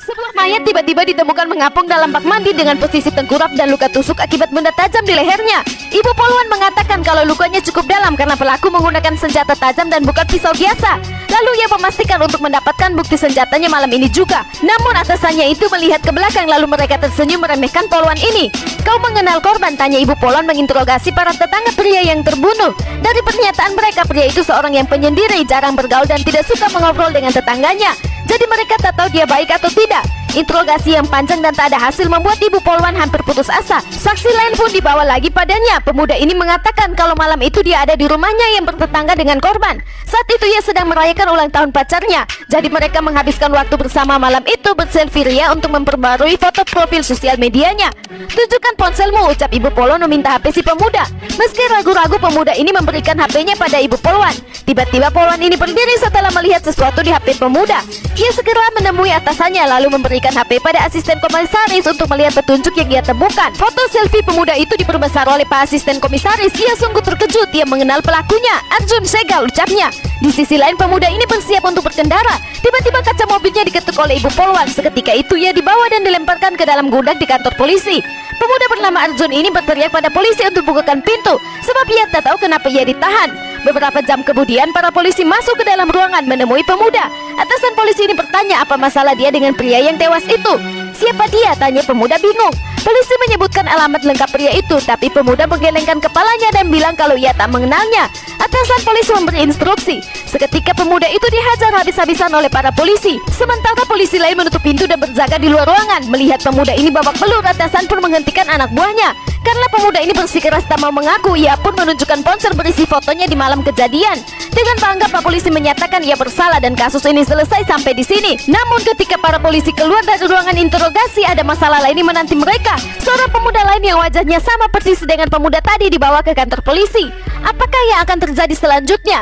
Sebuah mayat tiba-tiba ditemukan mengapung dalam bak mandi dengan posisi tengkurap dan luka tusuk akibat benda tajam di lehernya. Ibu poluan mengatakan kalau lukanya cukup dalam karena pelaku menggunakan senjata tajam dan bukan pisau biasa. Lalu ia memastikan untuk mendapatkan bukti senjatanya malam ini juga. Namun atasannya itu melihat ke belakang lalu mereka tersenyum meremehkan poluan ini. Kau mengenal korban? Tanya ibu poluan menginterogasi para tetangga pria yang terbunuh. Dari pernyataan mereka, pria itu seorang yang penyendiri, jarang bergaul dan tidak suka mengobrol dengan tetangganya. Jadi mereka tak tahu dia baik atau tidak. Interogasi yang panjang dan tak ada hasil membuat ibu poluan hampir putus asa. Saksi lain pun dibawa lagi padanya. Pemuda ini mengatakan kalau malam itu dia ada di rumahnya yang bertetangga dengan korban. Saat itu ia sedang merayakan ulang tahun pacarnya. Jadi mereka menghabiskan waktu bersama malam itu berselfie ria untuk memperbarui foto profil sosial medianya. Tunjukkan ponselmu, ucap ibu poluan meminta HP si pemuda. Meski ragu-ragu, pemuda ini memberikan HP-nya pada ibu poluan. Tiba-tiba poluan ini berdiri setelah melihat sesuatu di HP pemuda. Ia segera menemui atasannya lalu memberikan HP pada asisten komisaris untuk melihat petunjuk yang ia temukan. Foto selfie pemuda itu diperbesar oleh Pak Asisten Komisaris. Ia sungguh terkejut, ia mengenal pelakunya. Arjun Segal, ucapnya. Di sisi lain, pemuda ini bersiap untuk berkendara. Tiba-tiba kaca mobilnya diketuk oleh ibu poluan. Seketika itu ia dibawa dan dilemparkan ke dalam gudang di kantor polisi. Pemuda bernama Arjun ini berteriak pada polisi untuk bukakan pintu sebab ia tak tahu kenapa ia ditahan. Beberapa jam kemudian, para polisi masuk ke dalam ruangan menemui pemuda. Atasan polisi ini bertanya apa masalah dia dengan pria yang tewas itu. Siapa dia? Tanya pemuda bingung. Polisi menyebutkan alamat lengkap pria itu, tapi pemuda menggelengkan kepalanya dan bilang kalau ia tak mengenalnya. Atasan polisi memberi instruksi. Seketika pemuda itu dihajar habis-habisan oleh para polisi. Sementara polisi lain menutup pintu dan berjaga di luar ruangan. Melihat pemuda ini babak belur, atasan pun menghentikan anak buahnya. Karena pemuda ini bersikeras tak mau mengaku, ia pun menunjukkan ponsel berisi fotonya di malam kejadian. Dengan bangga, Pak Polisi menyatakan ia bersalah dan kasus ini selesai sampai di sini. Namun ketika para polisi keluar dari ruangan interogasi, ada masalah lain yang menanti mereka. Seorang pemuda lain yang wajahnya sama persis dengan pemuda tadi dibawa ke kantor polisi. Apakah yang akan terjadi selanjutnya?